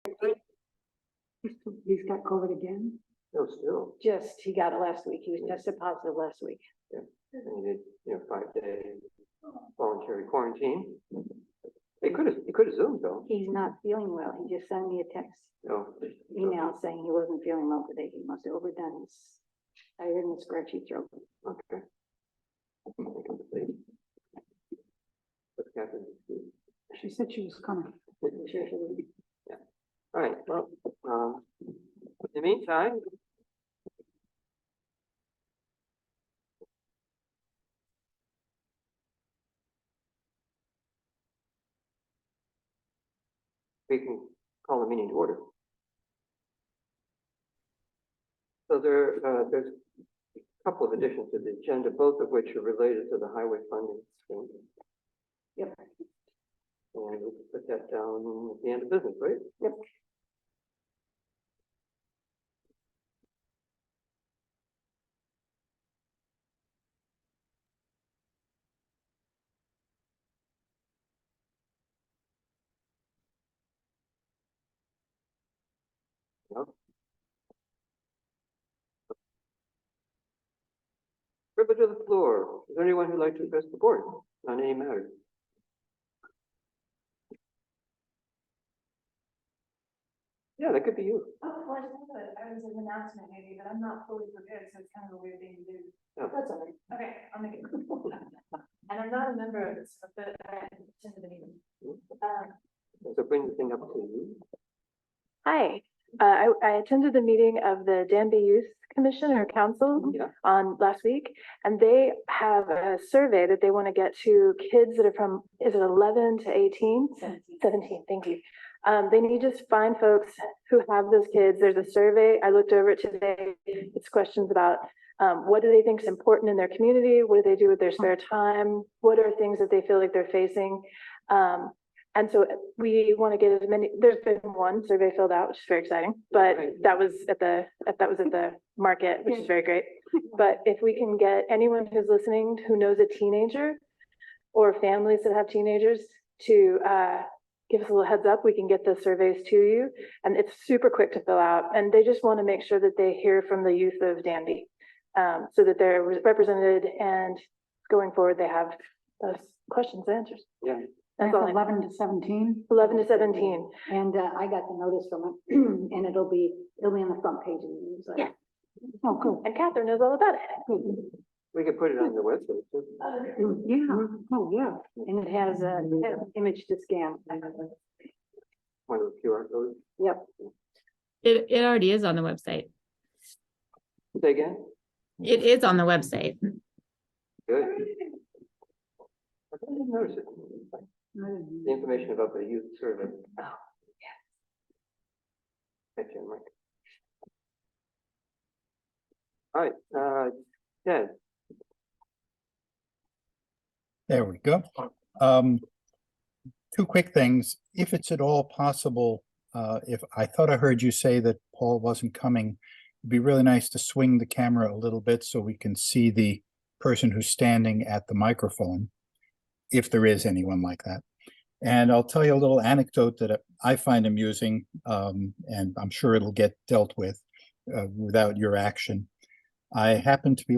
He's got COVID again? No, still, He got it last week. He was tested positive last week. and he did, 5-day voluntary quarantine. He could have zoomed though. He's not feeling well. He just sent me a text No. email saying he wasn't feeling well today. He must have overdone his tired and scratchy throat. Okay. But Catherine, She said she was coming. Sure he would. all right, well, in the meantime, we can call the meeting to order. So there's a couple of additions to the agenda, both of which are related to the highway funding scheme. Yep. And we can put that down at the end of business, right? Yep. Yep. Privilege of the floor. Is there anyone who'd like to address the board on any matter? Yeah, that could be you. Oh, well, I was an announcement maybe, but I'm not fully prepared, so it's kind of a weird thing to do. Oh. That's all right. Okay, I'll make it. And I'm not a member of this, but I attended the meeting. So bring the thing up to you. Hi, I attended the meeting of the Danby Youth Commission or Council Yeah. on last week, and they have a survey that they want to get to kids that are from, is it 11 to 18? 17, thank you. They need to find folks who have those kids. There's a survey. I looked over it today. It's questions about what do they think is important in their community? What do they do with their spare time? What are things that they feel like they're facing? And so we want to get as many, there's been one survey filled out, which is very exciting, but that was at the market, which is very great. But if we can get anyone who's listening who knows a teenager or families that have teenagers to give us a little heads up, we can get the surveys to you. And it's super quick to fill out. And they just want to make sure that they hear from the youth of Danby so that they're represented, and going forward, they have those questions and answers. Yeah. That's That's all. 11 to 17. 11 to 17. And I got the notice from it, and it'll be on the front page of the newsletter. Yeah. Oh, good. And Catherine knows all about it. Good. We could put it on the website too. Yeah, oh, yeah, and it has an image to scan. One of the QR codes. Yep. It already is on the website. Say again? It is on the website. Good. I didn't notice it. The information about the youth survey. Oh, Thank you, Mike. All right, Ted. There we go. Two quick things. If it's at all possible, if I thought I heard you say that Paul wasn't coming, it'd be really nice to swing the camera a little bit so we can see the person who's standing at the microphone, if there is anyone like that. And I'll tell you a little anecdote that I find amusing, and I'm sure it'll get dealt with without your action. I happened to be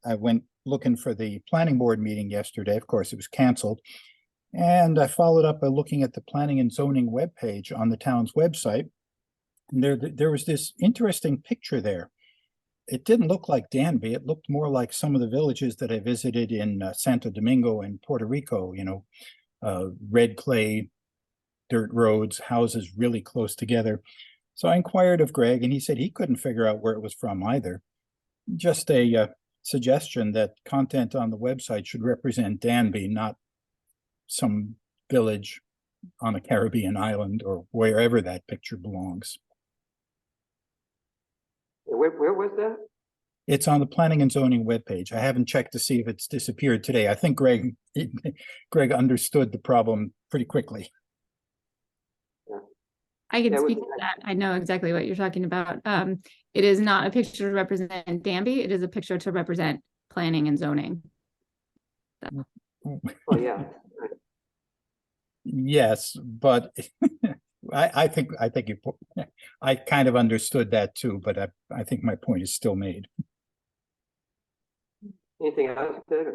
I went looking for the planning board meeting yesterday. Of course, it was canceled. And I followed up by looking at the planning and zoning webpage on the town's website. And there was this interesting picture there. It didn't look like Danby. It looked more like some of the villages that I visited in Santo Domingo and Puerto Rico, red clay, dirt roads, houses really close together. So I inquired of Greg, and he said he couldn't figure out where it was from either. Just a suggestion that content on the website should represent Danby, not some village on a Caribbean island or wherever that picture belongs. Where was that? It's on the planning and zoning webpage. I haven't checked to see if it's disappeared today. I think Greg understood the problem pretty quickly. I can Yeah, speak to that. I know exactly what you're talking about. It is not a picture to represent Danby. It is a picture to represent planning and zoning. Oh, yeah. Yes, but I think you, I kind of understood that too, but I think my point is still made. Anything else, David?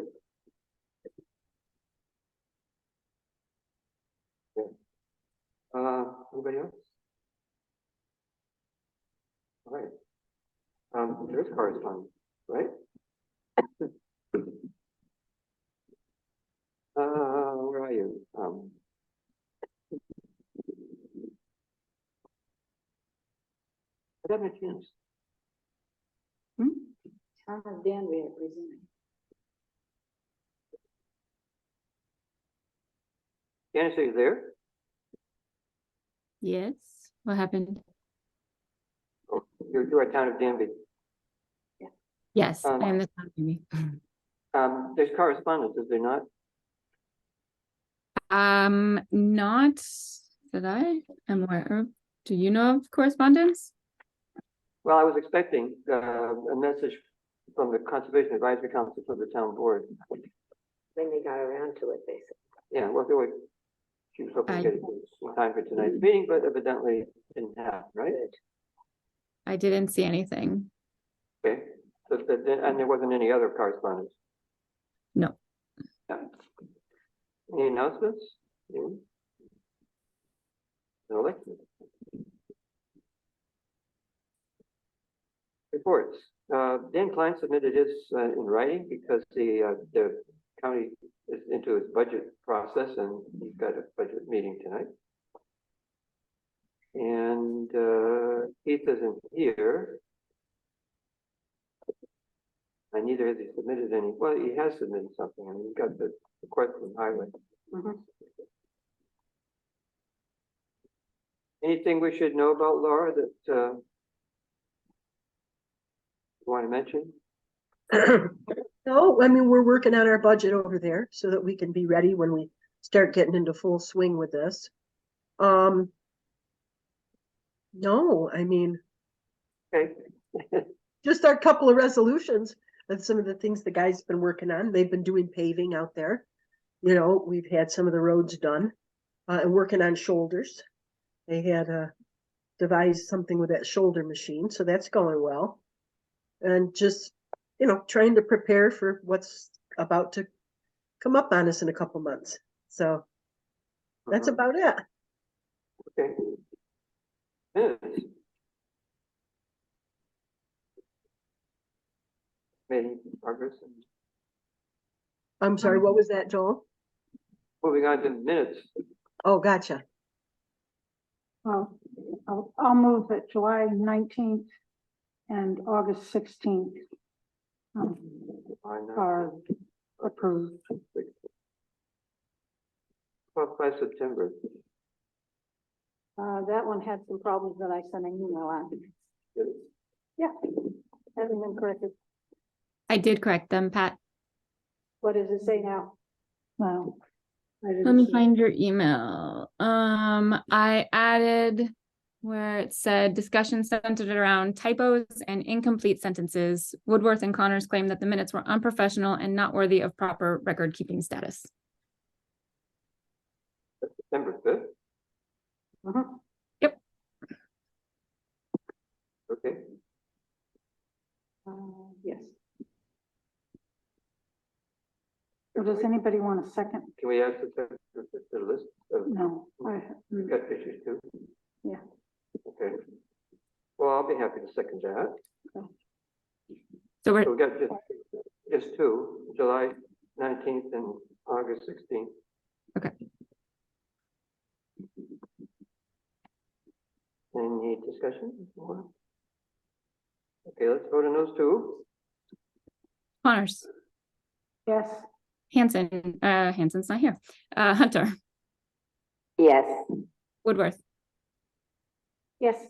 Yeah. Anybody else? All right. There's correspondence, right? Where are you? I haven't had a chance. Town of Danby representing. Janice, are you there? Yes, what happened? Oh, you're at Town of Danby. Yes, I am the town baby. There's correspondence, is there not? Not that I am aware of. Do you know of correspondence? Well, I was expecting a message from the Conservation Advisory Council for the town board. When they got around to it, basically. Yeah, well, she was hoping to get it in time for tonight's meeting, but evidently didn't have, right? I didn't see anything. Okay, so and there wasn't any other correspondence? No. Yeah. Any announcements? No election. Reports. Dan Klein submitted his in writing because the county is into its budget process and he's got a budget meeting tonight. And Keith isn't here. And neither has he submitted any. Well, he has submitted something. I mean, he's got the request from highway. Anything we should know about Laura that you want to mention? No, I mean, we're working on our budget over there so that we can be ready when we start getting into full swing with this. No, I mean, Okay. just our couple of resolutions and some of the things the guys been working on. They've been doing paving out there. You know, we've had some of the roads done and working on shoulders. They had devised something with that shoulder machine, so that's going well. And just, you know, trying to prepare for what's about to come up on us in a couple months. So that's about it. Okay. Minutes. Made progress. I'm sorry, what was that, Joel? Moving on to minutes. Oh, gotcha. Well, I'll move that July 19th and August 16th are approved. Well, by September. That one had some problems that I sent an email on. Yeah, hasn't been corrected. I did correct them, Pat. What does it say now? Well, I Let didn't me see find your email. I added where it said discussion centered around typos and incomplete sentences. Woodworth and Connors claimed that the minutes were unprofessional and not worthy of proper record keeping status. September 5th. Yep. Okay. Yes. So does anybody want a second? Can we add September to the list of No. got issues too? Yeah. Okay. Well, I'll be happy to second that. So we're So we got just two, July 19th and August 16th. okay. Any discussion? Okay, let's vote on those two. Connors, Yes. Hanson, Hanson's not here. Hunter, Yes. Woodworth, Yes.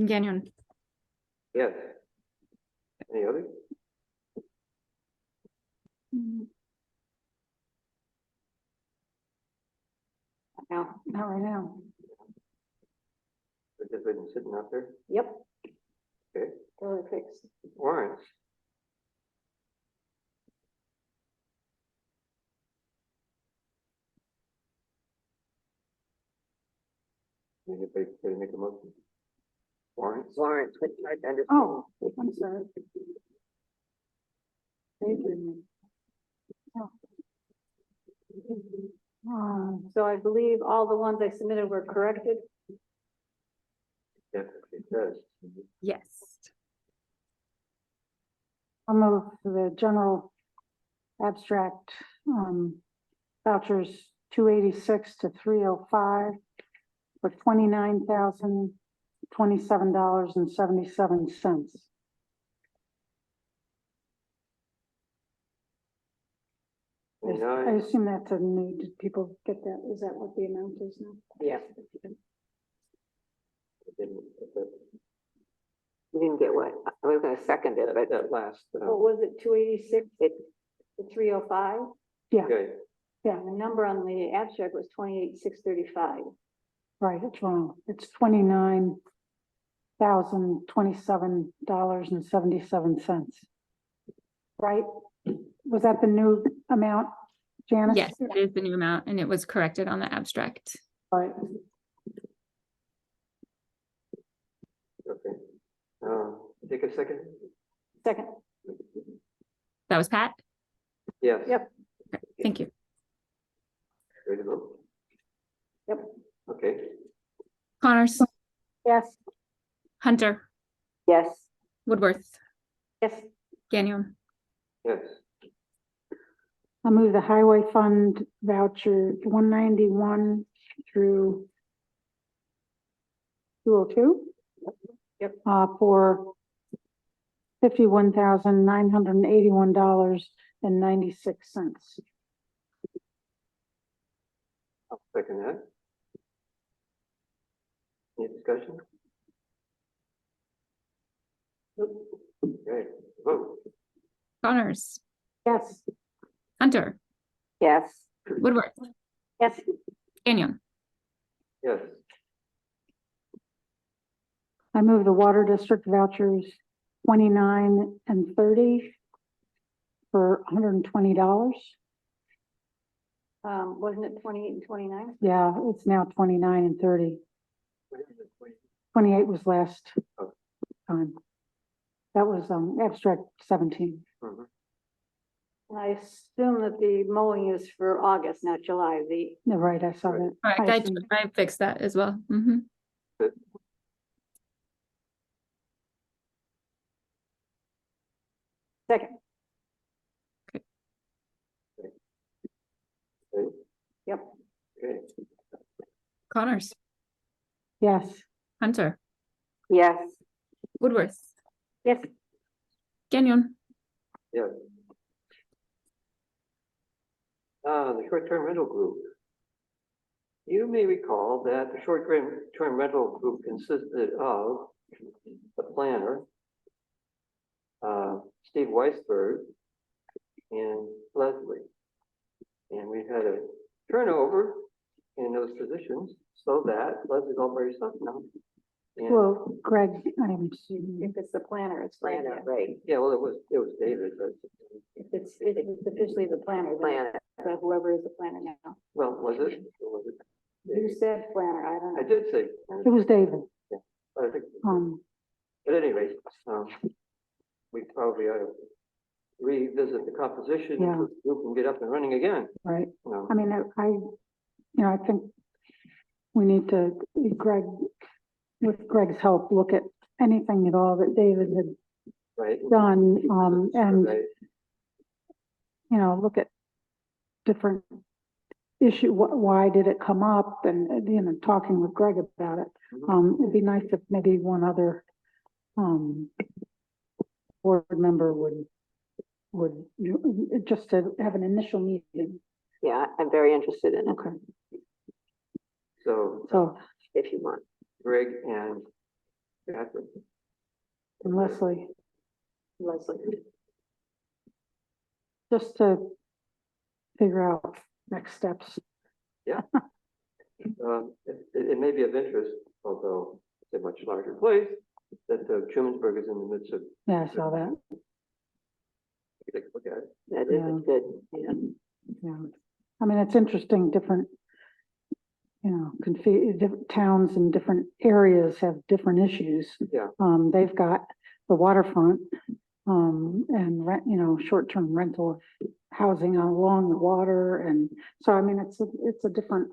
Gagnon. Yes. Any others? No. Not right now. We've just been sitting out there. Yep. Okay. Totally fixed. Warrants. Anybody care to make a motion? Warrants? Warrants, which I understand. Oh, I'm sorry. Daydreaming. Oh. So I believe all the ones I submitted were corrected. Yes, it does. Yes. I'll move the general abstract, vouchers 286 to 305 for $29,027.77. I 29. assume that's a new, did people get that? Is that what the amount is now? Yeah. Didn't- You didn't get what? I was gonna second it, but. That last, What was it, 286? It's 305? Yeah, okay, yeah, And the number on the abstract was 28,635. right, it's wrong. It's $29,027.77. Right? Was that the new amount, Janice? Yes, it is the new amount and it was corrected on the abstract. Right. okay. Take a second? Second. That was Pat? Yes. Yep. Thank you. Ready to vote? Yep. Okay, Connors, Yes, Hunter, Yes. Woodworth, Yes. Gagnon, yes, I move the highway fund voucher 191 through 202. Yep. For $51,981.96. I'll second that. Any discussion? Okay, vote. Connors, Yes, Hunter, Yes. Woodworth, Yes. Gagnon, Yes, I move the water district vouchers 29 and 30 for $120. Wasn't it 28 and 29? Yeah, it's now 29 and 30. 28 was last Oh. time. That was, abstract 17. mhm. And I assume that the mowing is for August, not July. Yeah, right, I saw that. correct, I assume- I fixed that as well. Mhm. Second. Okay, Yep. okay, Connors, Yes, Hunter, Yes. Woodworth, Yes. Gagnon, yes. The short-term rental group. You may recall that the short-term rental group consisted of the planner, Steve Weisberg, and Leslie. And we had a turnover in those positions so that Leslie's all by herself now. And, well, Greg, I'm, If it's the planner, it's planner, right? yeah, well, it was David, but, If it's officially the planner, then it's whoever is the planner now. well, was it? Or was it? You said planner, I don't I know. did say, it was David. I think, But at any rate, we probably ought to revisit the composition Yeah. so the group can get up and running again. right, You know, I mean, I think we need to, Greg, with Greg's help, look at anything at all that David had right? done, and, Right. look at different issue, why did it come up, and, talking with Greg about it. Mhm. It'd be nice if maybe one other, board member would, just to have an initial meeting. Yeah, I'm very interested in it, Okay, So so, if you want. Greg and Catherine. and Leslie, Leslie. just to figure out next steps. It may be of interest, although it's a much larger place, that Trumansburg is in the midst of, Yeah, I saw that, take a look at it. That Yeah. is good, yeah. yeah. I mean, it's interesting, different, you know, different towns in different areas have different issues. Yeah. They've got the waterfront, and rent, you know, short-term rental of housing along the water, and so, I mean, it's a different,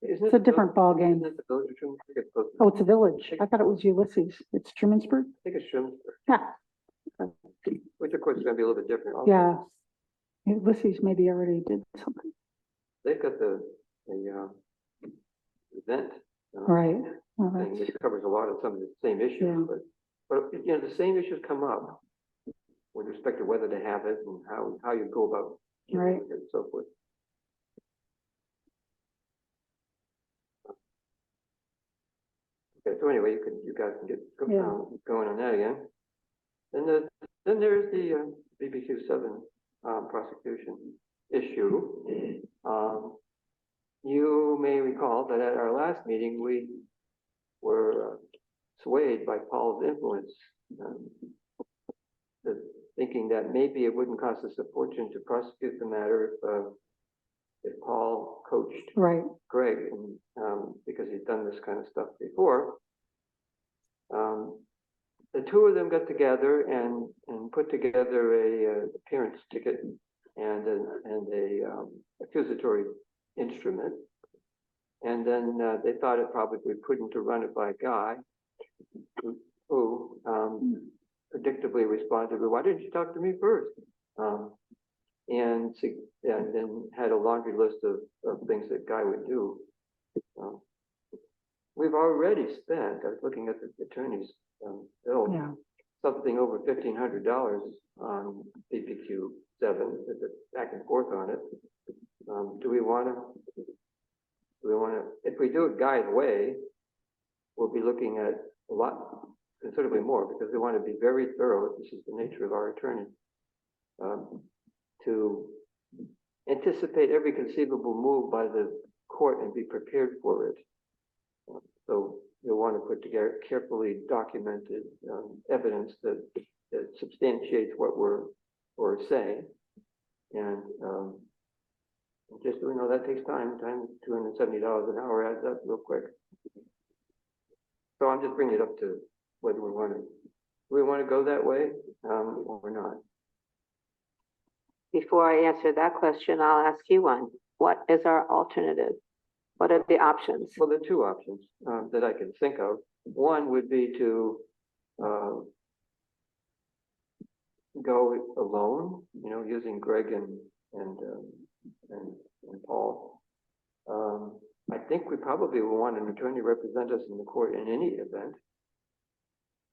Isn't it's a it different ballgame. Isn't it the village of Trumansburg? I think it's close to- Oh, it's a village. I thought it was Ulysses. It's Trumansburg? I think it's Trumansburg, Yeah, which of course is gonna be a little bit different. also. yeah. Ulysses maybe already did something, They've got the event. right? Well, Thing, that's, which covers a lot of some of the same issues, Yeah. but, you know, the same issues come up with respect to whether to have it and how you go about dealing Right. with it and so forth. Okay, so anyway, you guys can get Yeah. going on that again. Then there's the BBQ VII prosecution issue. You may recall that at our last meeting, we were swayed by Paul's influence, thinking that maybe it wouldn't cost us a fortune to prosecute the matter if Paul coached right, Greg, and because he's done this kind of stuff before. The two of them got together and put together a appearance ticket and a accusatory instrument. And then they thought it probably prudent to run it by a guy who predictably responded, "Well, why didn't you talk to me first?" And then had a laundry list of things that guy would do. We've already spent, I was looking at the attorney's bill, yeah, something over $1,500 on BBQ VII, back and forth on it. Do we want to, if we do it Guy's way, we'll be looking at a lot, considerably more, because we want to be very thorough. This is the nature of our attorney, to anticipate every conceivable move by the court and be prepared for it. So you'll want to put together carefully documented evidence that substantiates what we're saying. And just doing all that takes time. Time, $270 an hour adds up real quick. So I'm just bringing it up to whether we want to go that way or not. Before I answer that question, I'll ask you one. What is our alternative? What are the options? Well, there are two options that I can think of. One would be to go alone, you know, using Greg and Paul. I think we probably will want an attorney represent us in the court in any event,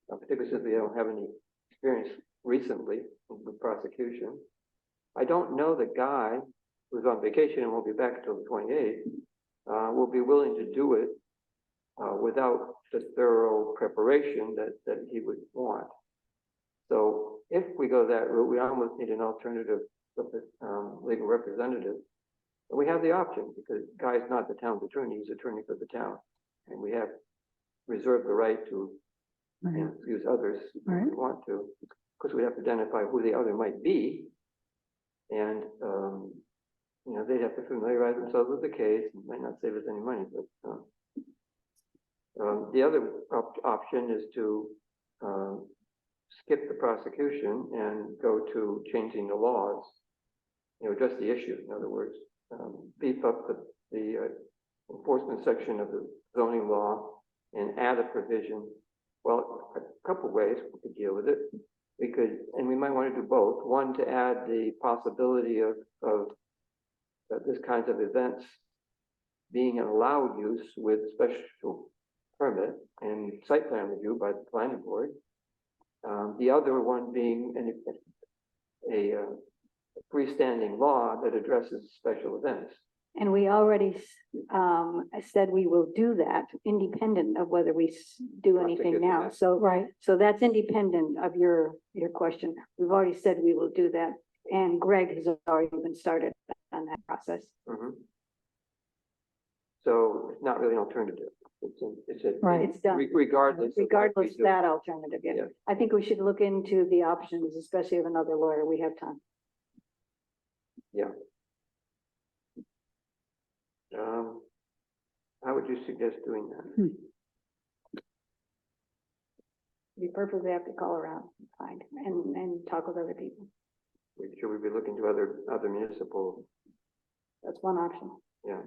particularly since we don't have any experience recently with prosecution. I don't know that Guy, who's on vacation and won't be back until the 28th, will be willing to do it without the thorough preparation that he would want. So if we go that route, we almost need an alternative legal representative. And we have the option, because Guy's not the town's attorney, he's attorney for the town. And we have reserved the right to use others if we want to. Because we have to identify who the other might be. And you know, they'd have to familiarize themselves with the case. It might not save us any money, but the other option is to skip the prosecution and go to changing the laws, you know, address the issue. In other words, beef up the enforcement section of the zoning law and add a provision. Well, a couple ways we could deal with it. We could, and we might want to do both. One, to add the possibility of this kinds of events being an allowed use with special permit and site plan review by the planning board. The other one being a freestanding law that addresses special events. And we already said we will do that independent of whether we do anything Prosecute now. that. So, right, so that's independent of your question. We've already said we will do that. And Greg has already been started on that process. So it's not really an alternative. It's a Right. It's done. regardless. Regardless of that alternative, yeah. Yeah. I think we should look into the options, especially of another lawyer. We have time. Yeah. How would you suggest doing that? Be perfectly happy to call around, find, and talk with other people. Should we be looking to other municipal, That's one option. yeah,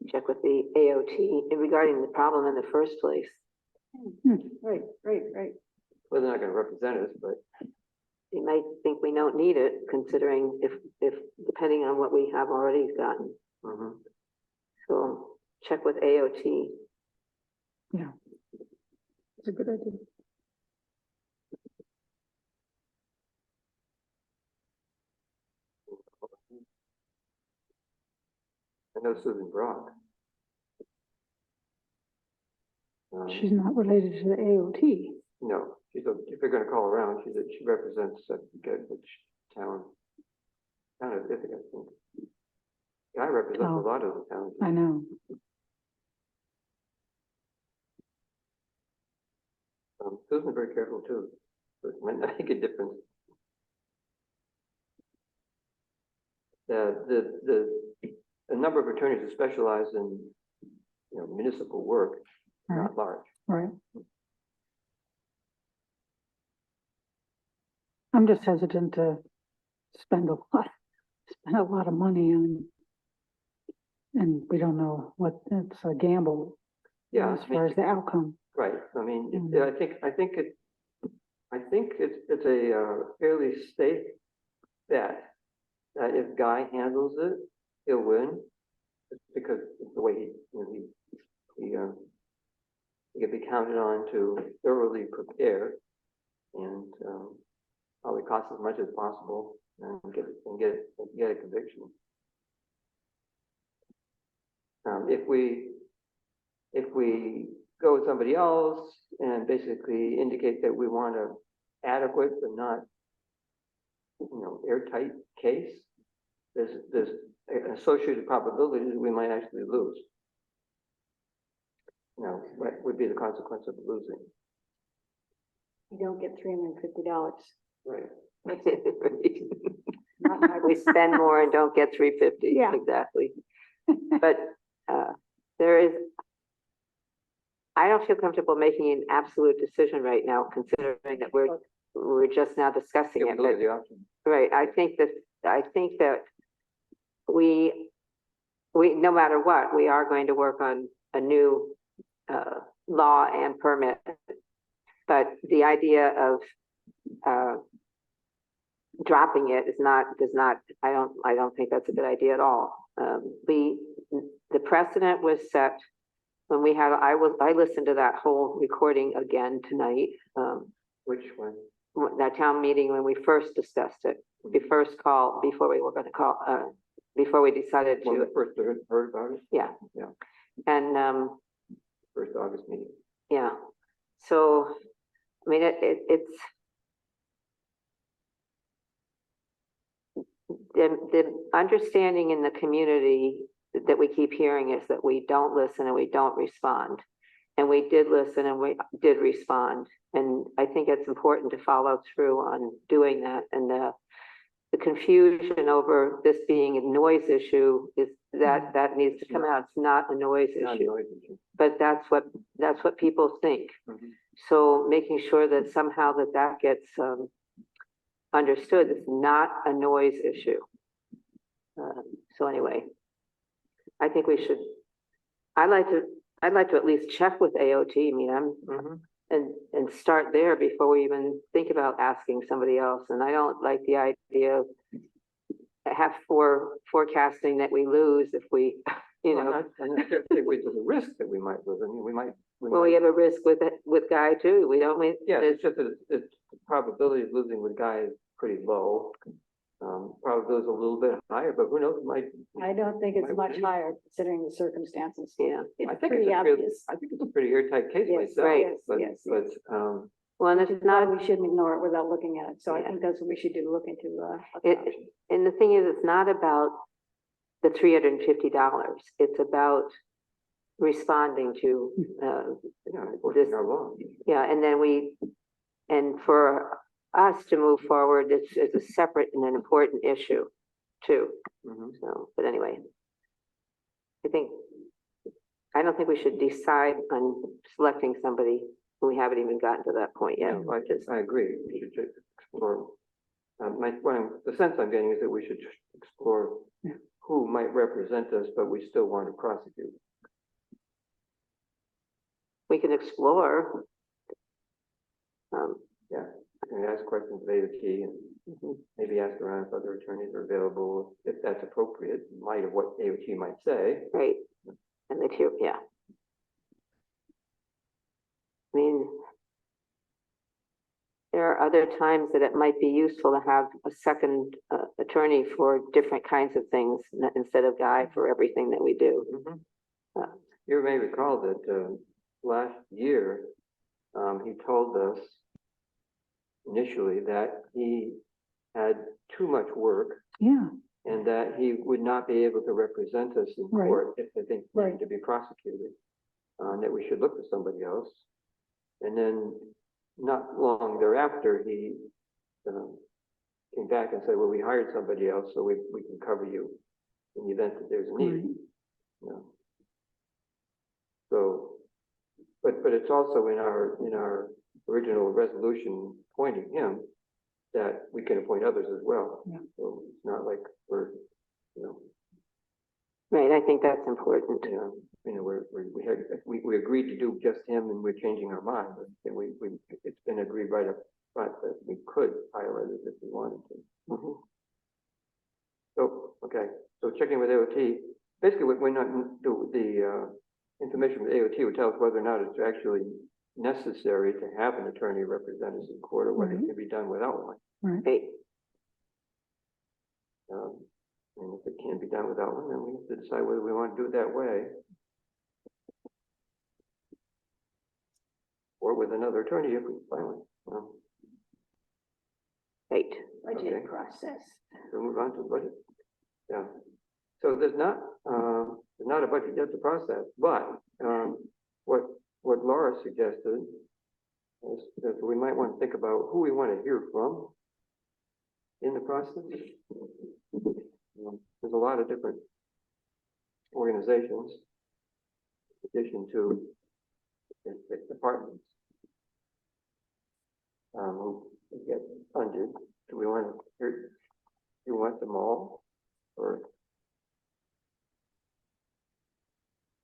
Check with the AOT regarding the problem in the first place. Right. well, they're not gonna represent us, but They might think we don't need it, considering if depending on what we have already gotten. mhm. So check with AOT. Yeah. It's a good idea. I know Susan Brock. She's not related to the AOT. No, if they're gonna call around, she represents which town of Ithaca, I think. I represent a Oh. lot of the towns. I know. Susan's very careful too, so it might not make a difference. A number of attorneys who specialize in, municipal work, not large. Right. I'm just hesitant to spend a lot of money on, and we don't know what, it's a gamble Yeah, as far as the outcome. right, I mean, Mm. I think it's a fairly safe bet that if Guy handles it, he'll win. Just because it's the way he can be counted on to thoroughly prepare and probably cost as much as possible and get a conviction. If we go with somebody else and basically indicate that we want a adequate but not, airtight case, there's an associated probability that we might actually lose. What would be the consequence of losing? You don't get $350. Right. We spend more and don't get $350. Yeah. Exactly. But there is, I don't feel comfortable making an absolute decision right now, considering that we're just now discussing Yeah, it. we look But at the options. right, I think that we no matter what, we are going to work on a new law and permit. But the idea of dropping it I don't think that's a good idea at all. The precedent was set when we had, I listened to that whole recording again tonight. Which one? That town meeting when we first discussed it, the first call before we were going to call, before we decided When we to, first heard about it? yeah. Yeah. And First August meeting. yeah, so I mean it's the understanding in the community that we keep hearing is that we don't listen and we don't respond. And we did listen and we did respond. And I think it's important to follow through on doing that. And the confusion over this being a noise issue is that needs to come out. It's not a noise Not a issue, noise issue. but that's what people think. Mhm. So making sure that somehow that gets understood, it's not a noise issue. So anyway, I think we should, I'd like to at least check with AOT. I mean, Mhm. and start there before we even think about asking somebody else. And I don't like the idea of forecasting that we lose if we, Well, I think there's a risk that we might lose. I mean, we might. well, we have a risk with Guy too. We don't, Yeah, it's just that the probability of losing with Guy is pretty low. Probability is a little bit higher, but who knows, it might. I don't think it's might much win. higher considering the circumstances. yeah. I It's think pretty obvious. I think it's a pretty airtight case Yes, myself, right, but, yes. Well, and Which it's is why not, we shouldn't ignore it without looking at it. So I Yeah. think that's what we should do, look into other It- options. and the thing is, it's not about the $350. It's about responding to, yeah, enforcing our law. yeah, and then and for us to move forward, it's a separate and an important issue too. Mhm. So, but anyway. I don't think we should decide on selecting somebody when we haven't even gotten to that point yet. Yeah, I agree, we should just explore. The sense I'm getting is that we should just explore who might represent us, but we still want to prosecute. We can explore. Yeah, and ask questions of AOT and maybe ask around if other attorneys are available, if that's appropriate, in light of what AOT might say. Right, and the two, yeah. I mean, there are other times that it might be useful to have a second attorney for different kinds of things instead of Guy for everything that we do. Mhm. You may recall that last year, he told us initially that he had too much work Yeah, and that he would not be able to represent us in Right. court if the thing needed Right. to be prosecuted, that we should look for somebody else. And then not long thereafter, he came back and said, well, we hired somebody else, so we can cover you in the event that there's a need. right. You know. So, but it's also in our original resolution appointing him that we can appoint others as well. Yeah. So it's not like we're, Right, I think that's important. we agreed to do just him and we're changing our mind. And it's been agreed right up front that we could hire others if we wanted to. Mhm. So, okay, so checking with AOT, basically what we're not, the information from AOT would tell us whether or not it's actually necessary to have an attorney represent us in court or whether it Right. can be done without one. Right, And if it can be done without one, then we have to decide whether we want to do it that way. Or with another attorney if we find one. right. Budget Okay. process. So move on to the budget. Yeah. So there's not a budget yet to process, but what Laura suggested is that we might want to think about who we want to hear from in the process. There's a lot of different organizations in addition to the departments who get funded. Do we want to hear? Do you want them all, or?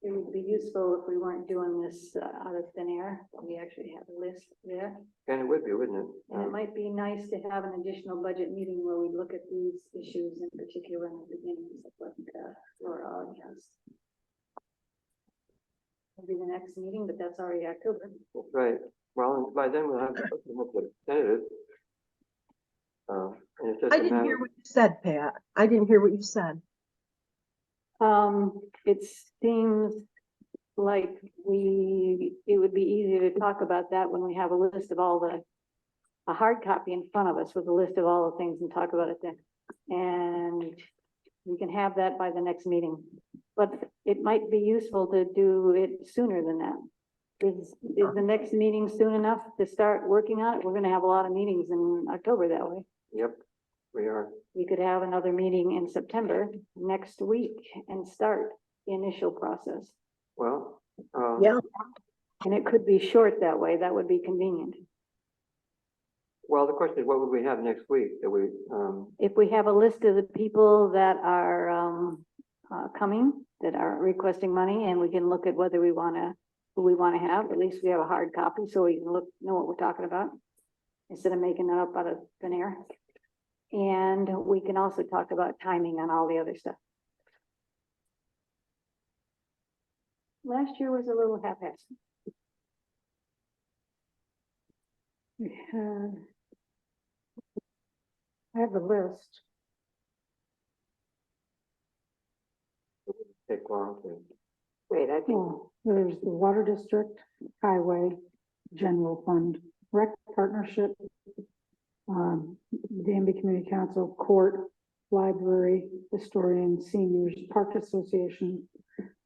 It would be useful if we weren't doing this out of thin air. We actually have a list there. And it would be, wouldn't it? And it might be nice to have an additional budget meeting where we look at these issues in particular in the beginning, like Laura has. Maybe the next meeting, but that's already October. Right. Well, and by then we'll have to look at tentative. And it's just I a didn't matter hear of- what you said, Pat. I didn't hear what you said. It seems like it would be easier to talk about that when we have a list of a hard copy in front of us with a list of all the things and talk about it then. And we can have that by the next meeting, but it might be useful to do it sooner than that. Is the next meeting soon enough to start working on it? We're gonna have a lot of meetings in October that way. Yep, we are. We could have another meeting in September next week and start the initial process. Well, Yeah. And it could be short that way. That would be convenient. well, the question is, what would we have next week? That we, If we have a list of the people that are coming, that are requesting money, and we can look at whether who we want to have, at least we have a hard copy so we can know what we're talking about instead of making it up out of thin air. And we can also talk about timing on all the other stuff. Last year was a little haphazard. I have the list. take long to. Great, I think, Well, there's the water district, highway, general fund, rec partnership, Danby Community Council, court, library, historian, seniors, park association,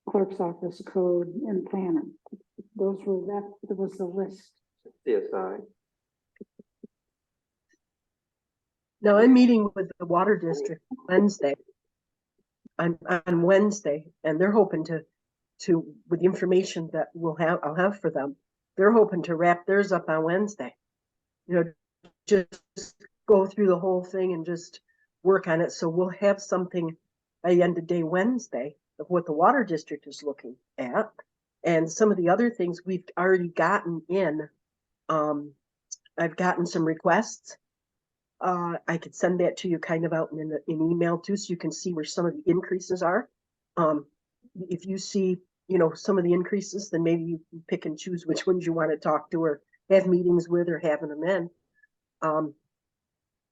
clerk's office, code, and planner. That was the list. CSI. Now I'm meeting with the water district Wednesday. On Wednesday, and they're hoping to, with the information that I'll have for them, they're hoping to wrap theirs up on Wednesday. You know, just go through the whole thing and just work on it. So we'll have something by the end of day Wednesday of what the water district is looking at. And some of the other things we've already gotten in. I've gotten some requests. I could send that to you kind of out in email too, so you can see where some of the increases are. If you see, you know, some of the increases, then maybe you pick and choose which ones you want to talk to or have meetings with or having them in.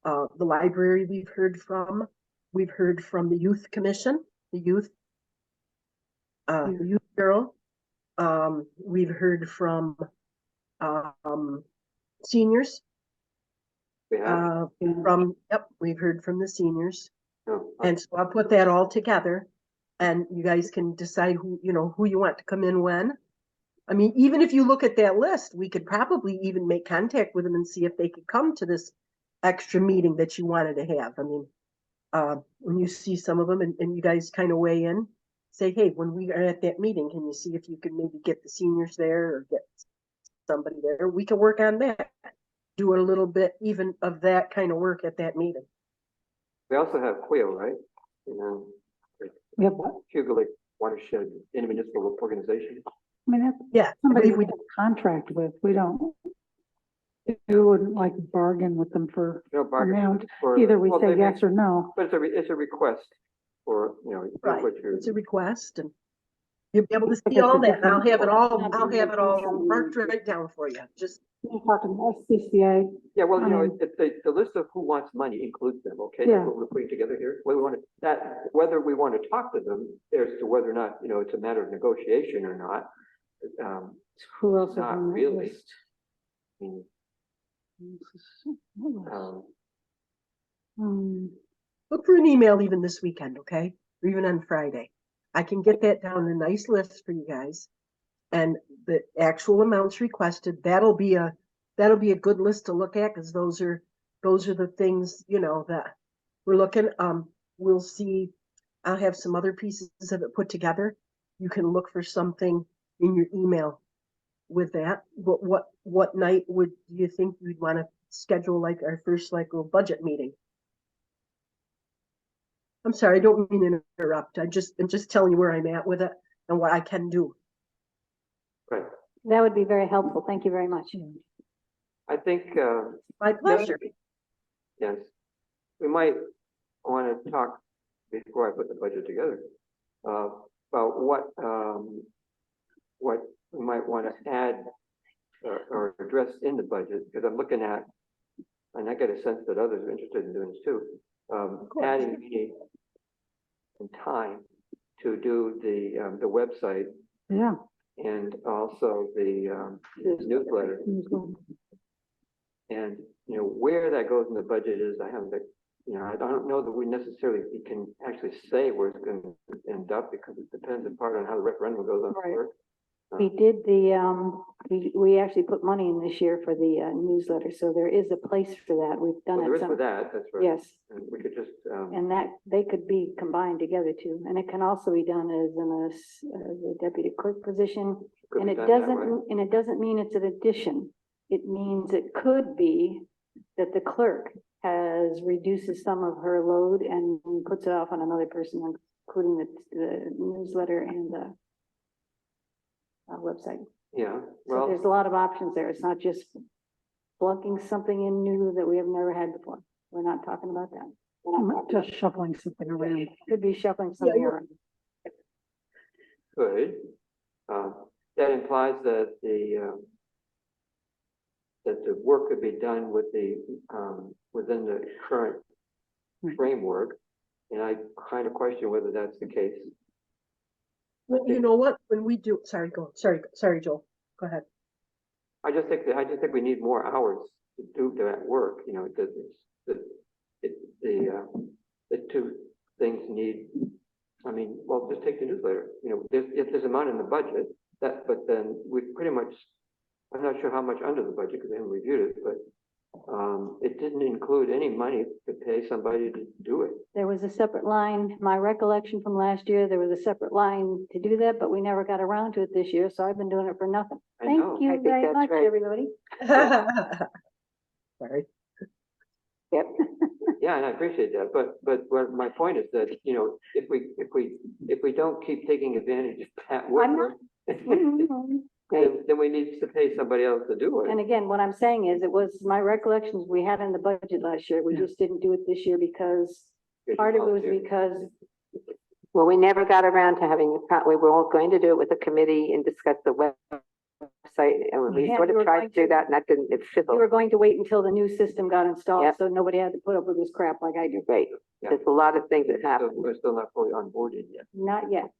The library we've heard from the youth commission, the youth bureau. We've heard from seniors. We've heard from the seniors. And so I'll put that all together and you guys can decide who you want to come in when. I mean, even if you look at that list, we could probably even make contact with them and see if they could come to this extra meeting that you wanted to have. I mean, when you see some of them and you guys kind of weigh in, say, hey, when we are at that meeting, can you see if you could maybe get the seniors there or get somebody there? We can work on that. Do a little bit even of that kind of work at that meeting. We also have Quail, right? We have what? Hugo Lake Watershed Intermunicipal Organization. I mean, that's Yeah, somebody we have a contract with. We don't. You wouldn't like bargain with them for No bargain amount. for, Either we well, say they yes make- or no. But it's a request for, you know, right. what you're. It's a request and you'll be able to see It's a all that. And different- I'll have it all marked right down for you. Just You're talking SCCA. Yeah, well, you know, I mean- the list of who wants money includes them, okay? Yeah. That's what we're putting together here. Whether we want to talk to them as to whether or not, you know, it's a matter of negotiation or not. Who else is Not on that really. list? I mean, look for an email even this weekend, okay? Or even on Friday. I can get that down in a nice list for you guys. And the actual amounts requested, that'll be a good list to look at because those are the things, you know, that we're looking. We'll see. I'll have some other pieces of it put together. You can look for something in your email with that. But what night do you think we'd want to schedule like our first like little budget meeting? I'm sorry, I don't mean to interrupt. I'm just telling you where I'm at with it and what I can do. right. That would be very helpful. Thank you very much. I think, My pleasure. yes, we might want to talk before I put the budget together, about what we might want to add or address in the budget, because I'm looking at, and I get a sense that others are interested in doing this too, adding meeting and time to do the website Yeah. and also the newsletter. And, you know, where that goes in the budget is, I don't know that we necessarily can actually say where it's going to end up because it depends in part on how the referendum goes on. Right. Clerk. We did we actually put money in this year for the newsletter, so there is a place for that. We've done Well, there it is for some, that, that's right. yes, And we could just, and that they could be combined together too. And it can also be done as a deputy clerk position. could And be it done that way. doesn't mean it's an addition. It means it could be that the clerk reduces some of her load and puts it off on another person, including the newsletter and the website. Yeah, So well, there's a lot of options there. It's not just plunking something in new that we have never had before. We're not talking about that. Just shuffling something around. Could be shuffling something around. good. That implies that the work could be done with within the current Right. framework. And I kind of question whether that's the case. Well, you know what? When we do, sorry, Joel. Go ahead. I just think we need more hours to do that work, you know, the two things need, I mean, well, just take the newsletter, you know, if there's amount in the budget, but then we pretty much, I'm not sure how much under the budget because I haven't reviewed it, but it didn't include any money to pay somebody to do it. There was a separate line, my recollection from last year, there was a separate line to do that, but we never got around to it this year, so I've been doing it for nothing. I know. Thank I you think very that's much, right. everybody. Sorry. Yep. Yeah, and I appreciate that, but what my point is that, you know, if we don't keep taking advantage of Pat Woodward, then we need to pay somebody else to do And it. again, what I'm saying is, it was my recollections we had in the budget last year, we just didn't do it this year because, part of it was because, Well, we never got around to having, we were all going to do it with a committee and discuss the website, and we Yeah, sort we of were tried going to do to. that, and that didn't, it we fizzled. were going to wait until the new system got installed, Yep. so nobody had to put up with this crap like I do. Right, Yeah. there's a lot of things that So happen, we're still not fully onboarded yet. Not yet.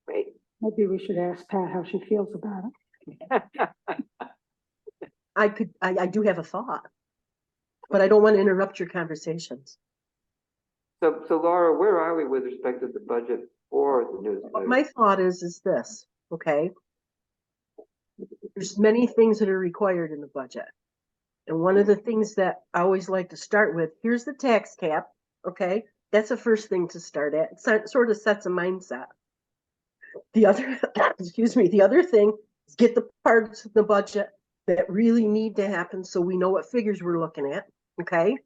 right? Maybe we should ask Pat how she feels about it. I do have a thought, but I don't want to interrupt your conversations. So Laura, where are we with respect to the budget for the newspaper? My thought is this, okay? There's many things that are required in the budget. And one of the things that I always like to start with, here's the tax cap, okay? That's the first thing to start at. It sort of sets a mindset. The other, excuse me, the other thing is get the parts of the budget that really need to happen so we know what figures we're looking at, okay?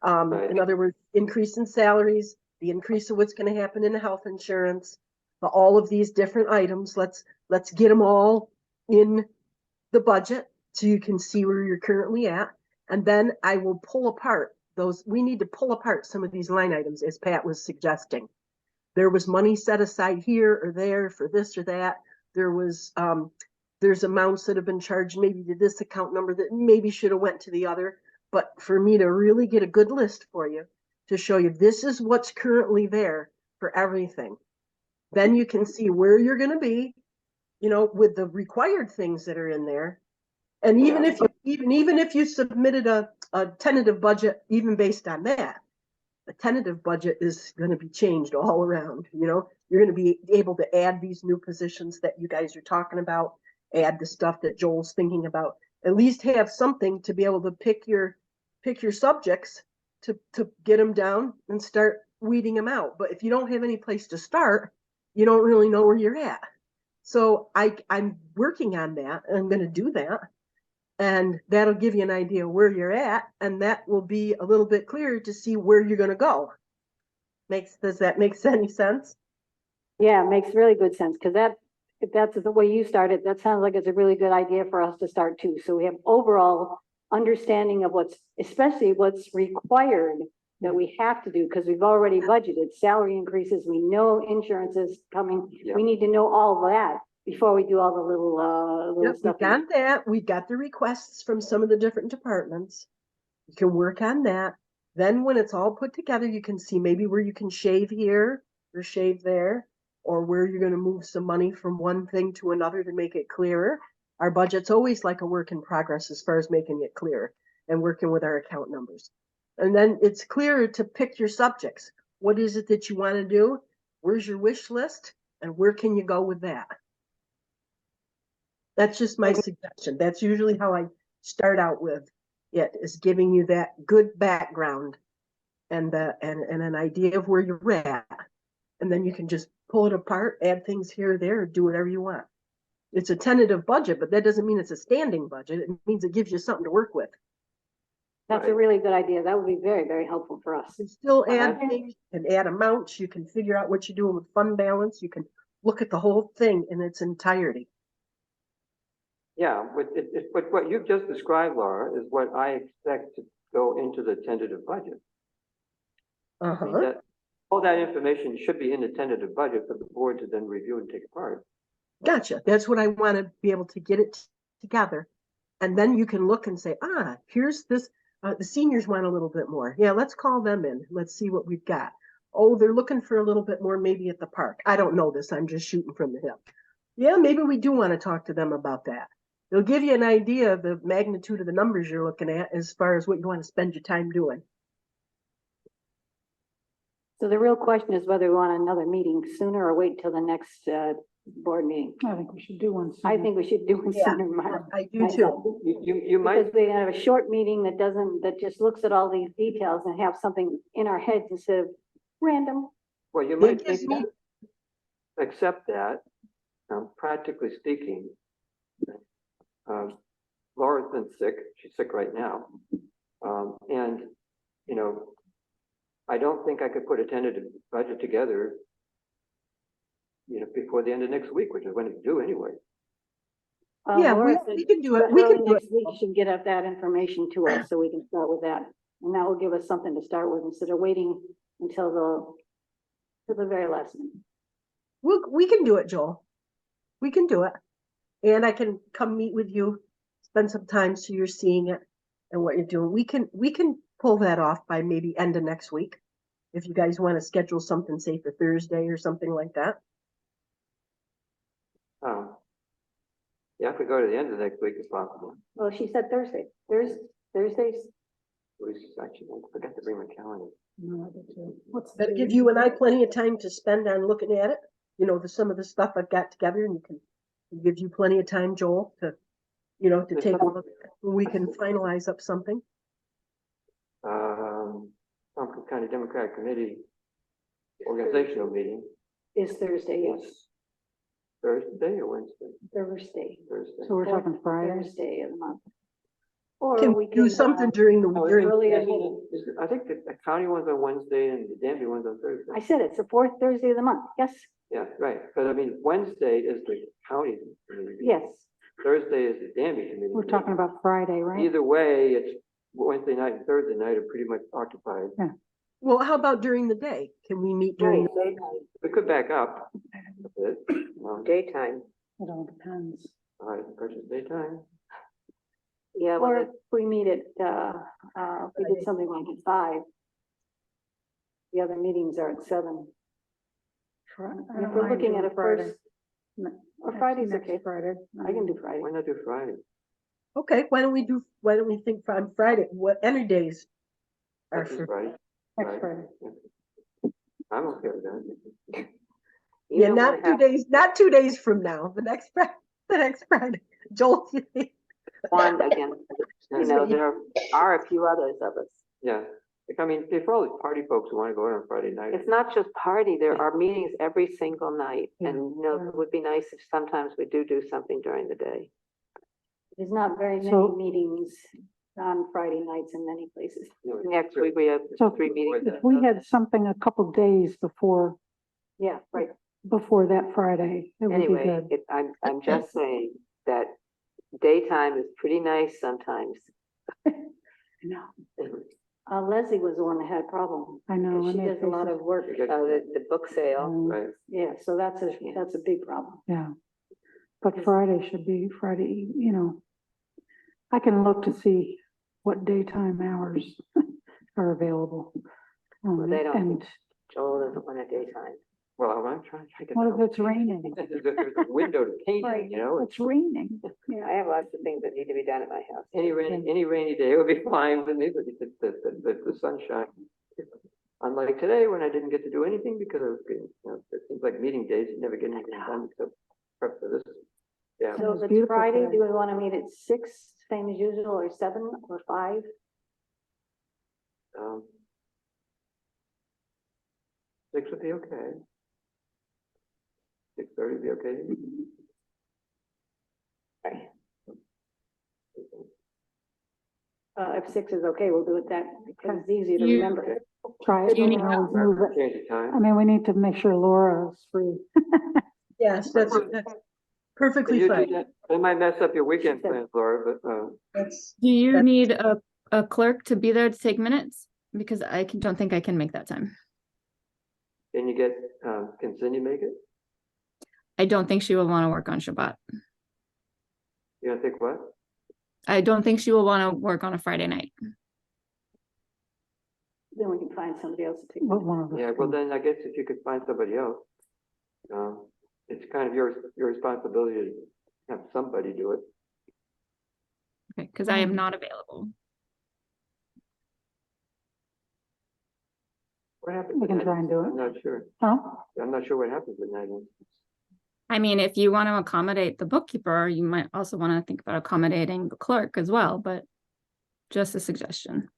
Right. In other words, increase in salaries, the increase of what's going to happen in the health insurance, all of these different items. Let's get them all in the budget so you can see where you're currently at. And then I will pull apart those. We need to pull apart some of these line items, as Pat was suggesting. There was money set aside here or there for this or that. There's amounts that have been charged maybe to this account number that maybe should have went to the other. But for me to really get a good list for you to show you this is what's currently there for everything, then you can see where you're going to be, you know, with the required things that are in there. And even if you submitted a tentative budget, even based on that, the tentative budget is going to be changed all around. You know, you're going to be able to add these new positions that you guys are talking about, add the stuff that Joel's thinking about, at least have something to be able to pick your subjects to get them down and start weeding them out. But if you don't have any place to start, you don't really know where you're at. So I'm working on that, and I'm going to do that. And that'll give you an idea where you're at, and that will be a little bit clearer to see where you're going to go. Does that make any sense? Yeah, it makes really good sense, because if that's the way you started, that sounds like it's a really good idea for us to start too. So we have overall understanding of especially what's required that we have to do, because we've already budgeted salary increases. We know insurance is coming. Yeah. We need to know all that before we do all the little Yep, stuff. we got that. We got the requests from some of the different departments. You can work on that. Then when it's all put together, you can see maybe where you can shave here or shave there, or where you're going to move some money from one thing to another to make it clearer. Our budget's always like a work in progress as far as making it clear and working with our account numbers. And then it's clearer to pick your subjects. What is it that you want to do? Where's your wish list? And where can you go with that? That's just my suggestion. That's usually how I start out with it, is giving you that good background and an idea of where you're at. And then you can just pull it apart, add things here or there, do whatever you want. It's a tentative budget, but that doesn't mean it's a standing budget. It means it gives you something to work with. That's a really good idea. That would be very, very helpful for us. You can still add things and add amounts. You can figure out what you're doing with fund balance. You can look at the whole thing in its entirety. Yeah, but what you've just described, Laura, is what I expect to go into the tentative budget. I mean, all that information should be in the tentative budget for the board to then review and take apart. Gotcha. That's what I want to be able to get it together. And then you can look and say, here's this. The seniors want a little bit more. Yeah, let's call them in. Let's see what we've got. Oh, they're looking for a little bit more maybe at the park. I don't know this. I'm just shooting from the hip. Yeah, maybe we do want to talk to them about that. It'll give you an idea of the magnitude of the numbers you're looking at as far as what you want to spend your time doing. So the real question is whether we want another meeting sooner or wait till the next board meeting. I think we should do one. I soon. think we should do one Yeah. sooner. I do too. You might, Because we have a short meeting that just looks at all these details and have something in our heads instead of random. well, you It might gives think, me, accept that, practically speaking. Laura's been sick, she's sick right now. And, you know, I don't think I could put a tentative budget together, you know, before the end of next week, which is when it's due anyway. yeah, Laura we said can do it. that We early can do it. next week, she can get up that information to us so we can start with that. And that will give us something to start with instead of waiting until the very last minute. We can do it, Joel. We can do it. And I can come meet with you, spend some time so you're seeing it and what you're doing. We can pull that off by maybe end of next week. If you guys want to schedule something, say for Thursday or something like that. Yeah, if we go to the end of next week, it's possible. Well, she said Thursday. Thursdays. Actually, I forgot to bring my calendar. No, I do too. What's That'll the give date? you and I plenty of time to spend on looking at it. You know, some of the stuff I've got together, and you can give you plenty of time, Joel, to, you know, to take a look. We can finalize up something. Tompkins County Democratic Committee organizational meeting, Is Thursday, yes. Thursday or Wednesday? Thursday. Thursday. So we're talking Friday. Thursday of the month. Or Can we we do can, something during the, Oh, during, earlier isn't meeting. I think the county one's on Wednesday and the Danby one's on Thursday. I said it's the fourth Thursday of the month. Yes, Yeah, right, but I mean, Wednesday is the county committee. yes. Thursday is the Danby committee. We're talking about Friday, right? Either way, it's Wednesday night and Thursday night are pretty much occupied. well, how about during the day? Can we meet during? Right, We could back up a bit. daytime. It all depends. All right, purchase daytime. Yeah, Or well, if we meet at, if we did something like at 5. The other meetings are at 7. I And don't if we're mind looking at doing a Friday. first, or Next- Friday's next okay. Friday. I can do Friday. Why not do Friday? Okay, why don't we think on Friday, what, any days are Let's do for, Friday. Next Right. Friday. I'm okay with that. you yeah, don't wanna not 2 days from now, the next Friday. Joel, one again. You know, there are a few others of us. Yeah, I mean, for all these party folks who want to go out on Friday night. It's not just party, there are meetings every single night. Yeah. And, you know, it would be nice if sometimes we do something during the day. There's not very many So- meetings on Friday nights in many places. you know, Next week, we have So 3 meetings. If we had something a couple days before Yeah, right. that Friday, it would be Anyway, good. I'm just saying that daytime is pretty nice sometimes. No, Leslie was the one that had a problem. I know. She and does a lot of work. The book sale. Right, Yeah, so that's a big problem. Yeah. But Friday should be Friday, you know. I can look to see what daytime hours are available. Well, they don't- And Joel doesn't want a daytime. well, I'm trying to get. what if it's raining? There's a window to paint, Right. you know, It's raining. I have lots of things that need to be done at my house. any rainy day would be fine with me, but the sunshine. Unlike today, when I didn't get to do anything because I was getting, you know, it seems like meeting days, you never get anything done except prep for this. Yeah, So was if it's beautiful Friday, today. do we want to meet at 6, same as usual, or 7 or 5? 6 would be okay. 6:30 would be okay. If 6 is okay, we'll do it that, because it's easier to You- remember. Try it. Do you We need can always move it. Change the I time. mean, we need to make sure Laura's free. yes, that's Can perfectly you do fine. that? It might mess up your weekend She said- plans, Laura, but, That's, Do you That's- need a clerk to be there to take minutes? Because don't think I can make that time. can you get, can Cindy make it? I don't think she will want to work on Shabbat. You don't think what? I don't think she will want to work on a Friday night. Then we can find somebody else to take. What one of us Yeah, well, can- then I guess if you could find somebody else. It's kind of your responsibility to have somebody do it. Okay, because I am not available. What happens? We at can night? try and do it. I'm not sure. Huh? I'm not sure what happens at night. I mean, if you want to accommodate the bookkeeper, you might also want to think about accommodating the clerk as well, but just a suggestion.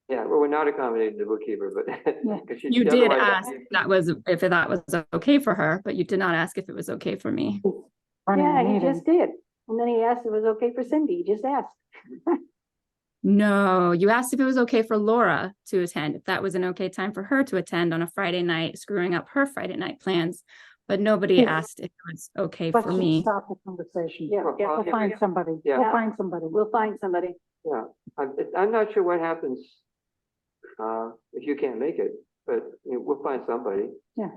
Yeah, well, we're not accommodating the bookkeeper, but. 'cause You did otherwise- ask if that was okay for her, but you did not ask if it was okay for me. Running a Yeah, he meeting. just did. And then he asked if it was okay for Cindy. He just asked. No, you asked if it was okay for Laura to attend, if that was an okay time for her to attend on a Friday night, screwing up her Friday night plans. But nobody Yes. asked if it was okay Let's for just me. stop the conversation. Yeah, yeah. We'll find somebody. Yeah. We'll find somebody. We'll find somebody. Yeah, I'm not sure what happens, if you can't make it, but we'll find somebody. Yeah.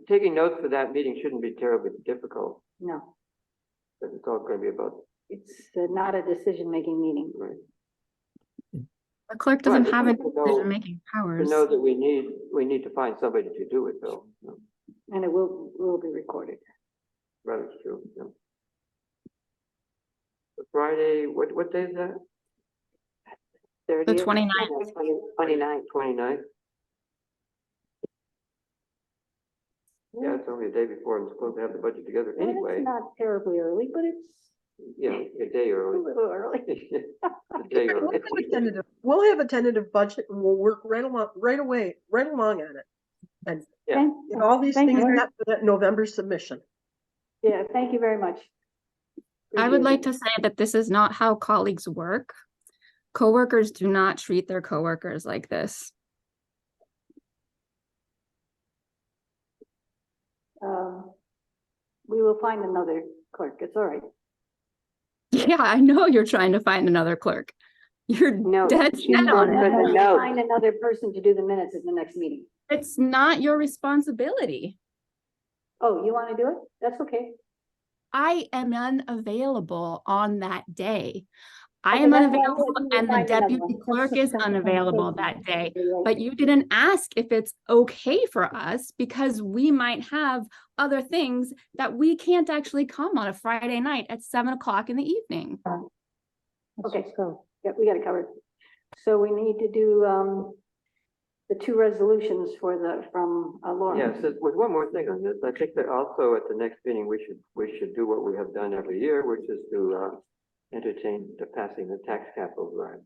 Taking notes for that meeting shouldn't be terribly difficult, No, but it's all gonna be about, it's not a decision-making meeting. right? The clerk doesn't Right, have a to know- decision-making To powers. know that we need to find somebody to do it though. And it will be recorded. Right, it's true, yeah. The Friday, what day is that? 30th. 29th. 29th. 29th? Yeah, it's only a day before I'm supposed to have the budget together Well, anyway. it's not terribly early, but it's Yeah, a day a early. little early. A day early. We'll have a tentative budget and we'll work right along on it. And Yeah. get all these Thank things you. got for that November submission. Yeah, thank you very much. I would Appreciate like it. to say that this is not how colleagues work. Coworkers do not treat their coworkers like this. We will find another clerk. It's all right. Yeah, I know you're trying to find another clerk. You're No, dead she set on said it. for the We'll notes. Find another person to do the minutes at the next meeting. It's not your responsibility. Oh, you want to do it? That's okay. I am unavailable on that day. I Okay, am that's fine. unavailable We'll and the find another deputy one. clerk is unavailable that day. Right. But you didn't ask if it's okay for us because we might have other things that we can't actually come on a Friday night at 7 o'clock in the evening. Let's Okay. just go. Yep, we got it covered. So we need to do the two resolutions from Laura. Yes, with one more thing on this, I think that also at the next meeting, we should do what we have done every year, which is to entertain the passing the tax cap override.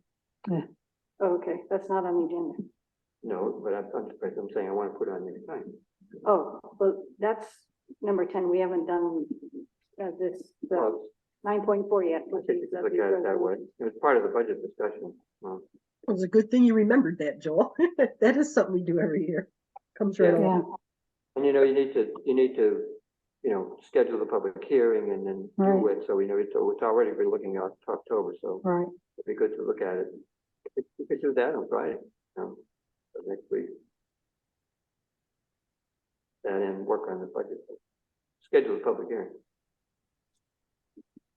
Okay, that's not on the agenda. No, but I'm saying I want to put it on next time. Oh, but that's number 10. We haven't done this, the Well, 9.4 yet. I think you could look at it that way. It was part of the budget discussion. Well, It was a good thing you remembered that, Joel. That is something we do every year. Comes right Yeah. along. and you need to, schedule the public hearing and then do Right. it, so we know it's already, we're looking out to October, so Right. it'd be good to look at it. We could do that on Friday, for next week. And then work on the budget, schedule the public hearing.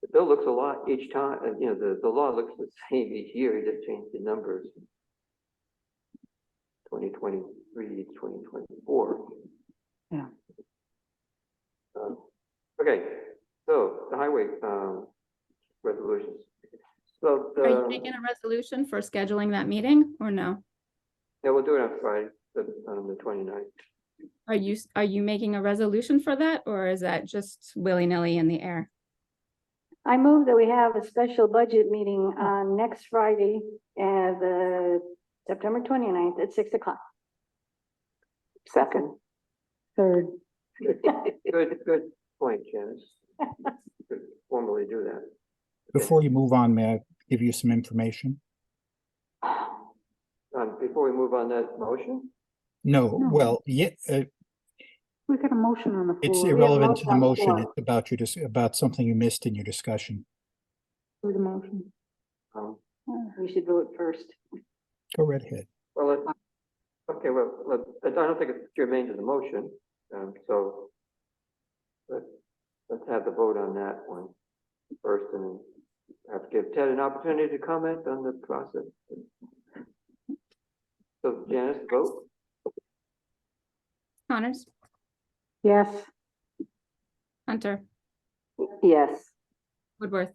The bill looks a lot each time, and the law looks the same each year, you just change the numbers. 2023, 2024. Yeah. Okay, so the highway, resolutions. So Are you making a resolution for scheduling that meeting or no? yeah, we'll do it on Friday, on the 29th. Are you making a resolution for that or is that just willy-nilly in the air? I move that we have a special budget meeting on next Friday, the September 29th at 6 o'clock. Second. Third. Good point, Janice. Could formally do that. Before you move on, may I give you some information? Before we move on that motion, No, No. well, yeah, We got a motion on the floor. it's have a irrelevant to the motion on the motion. floor. It's about something you missed in your discussion. Do the motion. We should vote first. Go right ahead. well, okay, well, I don't think it's germane to the motion, so let's have the vote on that one first, and then have to give Ted an opportunity to comment on the process. So Janice, vote? Connors, Yes. Hunter, Yes. Woodworth,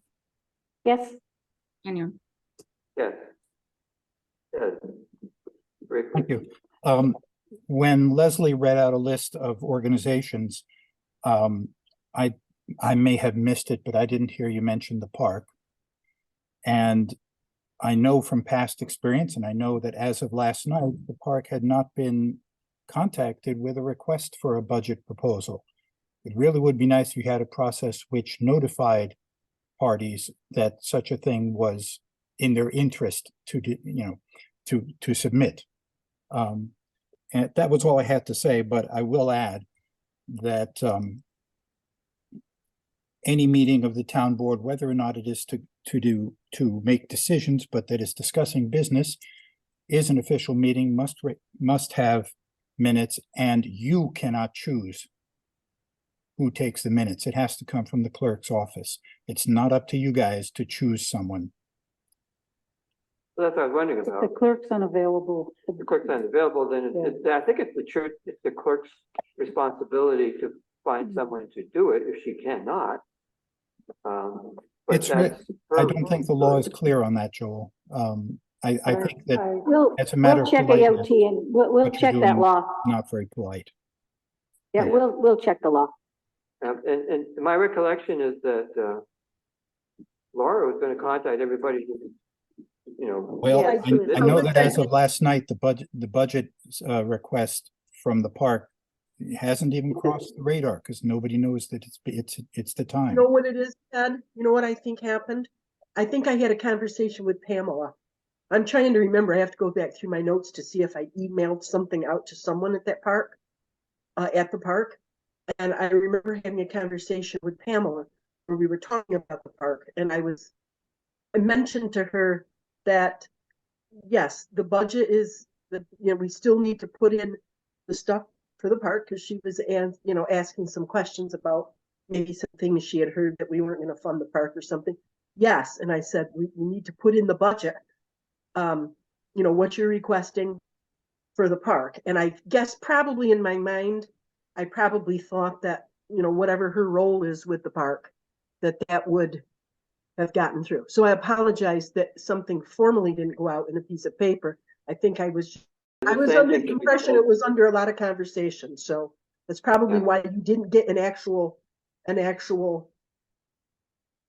Yes, Daniel. Yes. Ted? Great. Thank you. When Leslie read out a list of organizations, I may have missed it, but I didn't hear you mention the park. And I know from past experience, and I know that as of last night, the park had not been contacted with a request for a budget proposal. It really would be nice if you had a process which notified parties that such a thing was in their interest to, to submit. And that was all I had to say, but I will add that any meeting of the town board, whether or not it is to make decisions, but that is discussing business, is an official meeting, must have minutes, and you cannot choose who takes the minutes. It has to come from the clerk's office. It's not up to you guys to choose someone. So that's what I was wondering If about. the clerk's unavailable. If the clerk's unavailable, then I think it's the clerk's responsibility to find someone to do it if she cannot. But I don't think the law is clear on that, Joel. I think that We'll, it's a matter we'll of check politeness. AOT and we'll What you're check that doing law. Not very polite. Yeah, we'll check the law. and my recollection is that Laura was going to contact everybody who, Well, Yeah, I know that as of last night, the budget request from the park hasn't even crossed the radar because nobody knows that it's the time. You know what it is, Ed? You know what I think happened? I think I had a conversation with Pamela. I'm trying to remember. I have to go back through my notes to see if I emailed something out to someone at that park, at the park. And I remember having a conversation with Pamela where we were talking about the park. And I mentioned to her that, yes, the budget is that, we still need to put in the stuff for the park because she was, asking some questions about maybe some things she had heard that we weren't going to fund the park or something. Yes. And I said, we need to put in the budget, what you're requesting for the park. And I guess probably in my mind, I probably thought that, whatever her role is with the park, that would have gotten through. So I apologize that something formally didn't go out in a piece of paper. I think I was under the impression it was under a lot of conversation. So that's probably why you didn't get an actual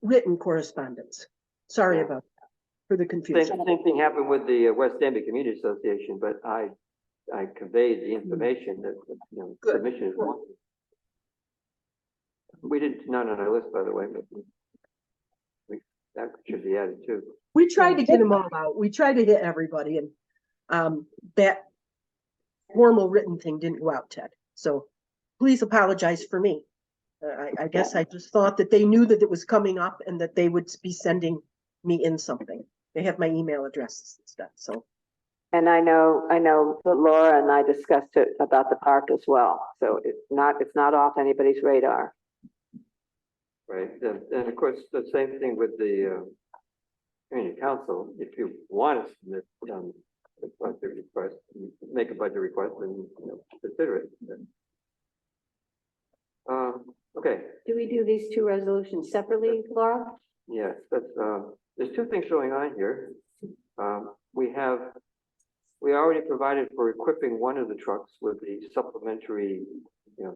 written correspondence. Sorry about that for the confusion. Same thing happened with the West Danby Community Association, but I conveyed the information that, submission is wanted. We didn't, not on our list, by the way, but that should be added too. We tried to get them all out. We tried to hit everybody, and that formal written thing didn't go out, Ted. So please apologize for me. I guess I just thought that they knew that it was coming up and that they would be sending me in something. They have my email addresses and stuff. So. And I know that Laura and I discussed it about the park as well. So it's not off anybody's radar. Right, and of course, the same thing with the community council. If you want to submit a budget request, you make a budget request and consider it. Okay. Do we do these two resolutions separately, Laura? Yes, that's there's two things going on here. We already provided for equipping one of the trucks with the supplementary,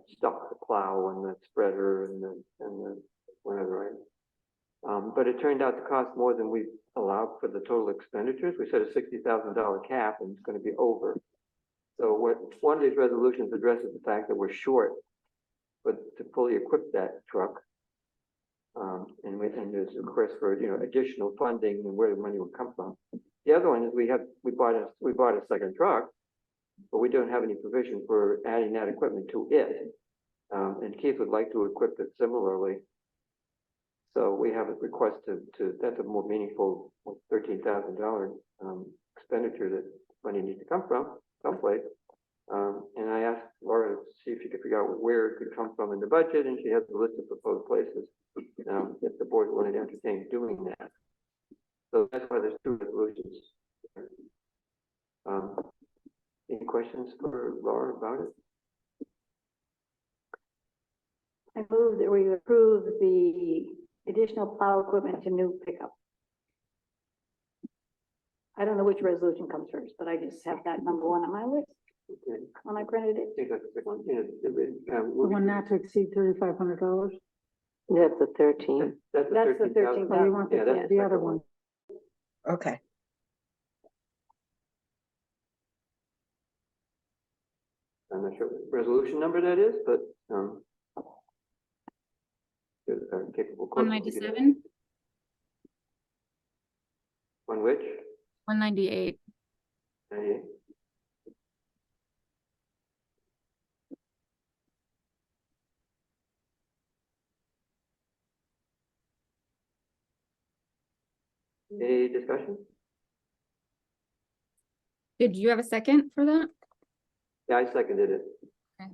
stuff, the plow and the spreader and the whatever, right? But it turned out to cost more than we allowed for the total expenditures. We set a $60,000 cap and it's going to be over. So one of these resolutions addresses the fact that we're short, but to fully equip that truck. And there's a request for additional funding and where the money will come from. The other one is we bought a second truck, but we don't have any provision for adding that equipment to it. And Keith would like to equip it similarly. So we have a request that's a more meaningful $13,000 expenditure that money needs to come from someplace. And I asked Laura to see if she could figure out where it could come from in the budget, and she has a list of proposed places. If the board wanted to entertain doing that. So that's why there's two resolutions. Any questions for Laura about it? I move that we approve the additional plow equipment to new pickup. I don't know which resolution comes first, but I just have that number one on my list. Okay. when I printed I it. think that's the one, yeah, The one not to exceed $3,500. That's the 13. That's the That's the 13,000. Oh, you want Yeah, that's the the other second one? Okay. I'm not sure what resolution number that is, but, there's a capable clerk will give you that. 197, On which? 198. 98. Any discussion? Did you have a second for that? Yeah, I seconded it. Okay.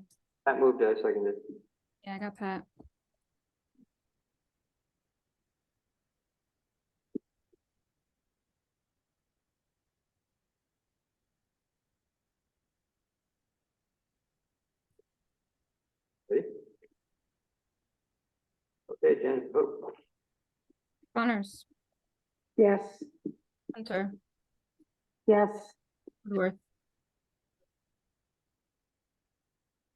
Pat moved it, I seconded it. Yeah, I got Pat. Ready? Okay, Jen, vote. Connors, Yes, Hunter, yes. Woodworth,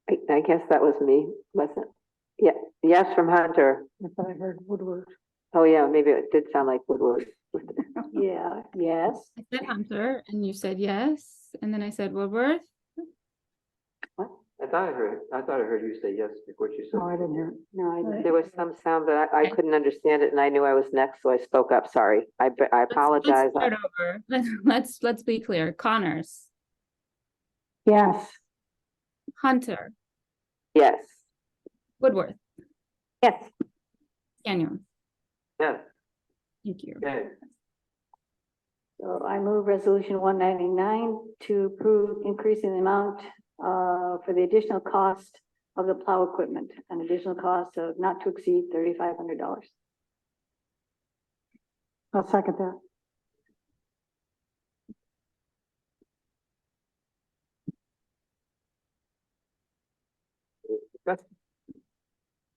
I guess that was me, wasn't? Yeah, yes from Hunter. I thought I heard Woodward. Oh, yeah, maybe it did sound like Woodward. Yeah, yes. I said Hunter, and you said yes, and then I said Woodworth. I thought I heard you say yes before you said. No, I didn't hear it. No, I didn't. There was some sound, but I Okay. couldn't understand it, and I knew I was next, so I spoke up. Sorry. I apologize. Let's start over. Let's be clear. Connors, Yes, Hunter, Yes. Woodworth, Yes. Daniel. Yes, Thank you. okay. So I move resolution 199 to approve increasing the amount for the additional cost of the plow equipment, an additional cost of not to exceed $3,500. I'll second that.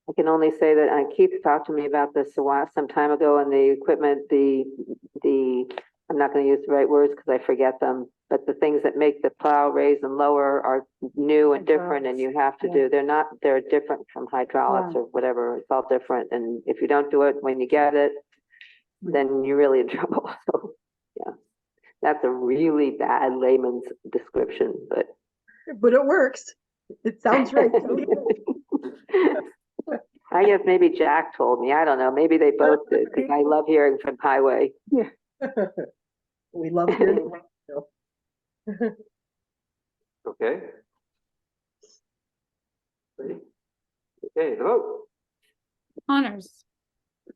I can only say that Keith talked to me about this some time ago, and the equipment, I'm not going to use the right words because I forget them, but the things that make the plow raise and lower are new and different, and you have to do, they're different from hydraulics or whatever. It's all different, and if you don't do it when you get it, then you're really in trouble. So, yeah, that's a really bad layman's description, but. But it works. It sounds right. I guess maybe Jack told me. I don't know. Maybe they both did, because I love hearing from Highway. We love hearing. Okay. Ready? Okay, the vote. Connors,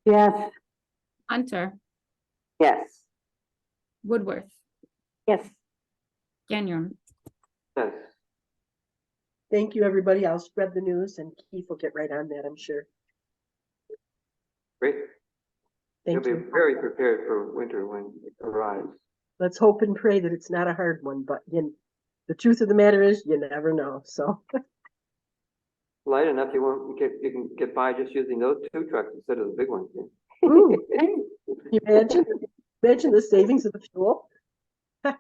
Yes, Hunter, Yes. Woodworth, Yes. Daniel. Yes. Thank you, everybody. I'll spread the news and Keith will get right on that, I'm sure. Great. You'll Thank be you. very prepared for winter when it arrives. Let's hope and pray that it's not a hard one, but the truth of the matter is you never know, so. Light enough, you can get by just using those two trucks instead of the big ones. Yeah. Ooh, can you imagine the savings of the fuel? That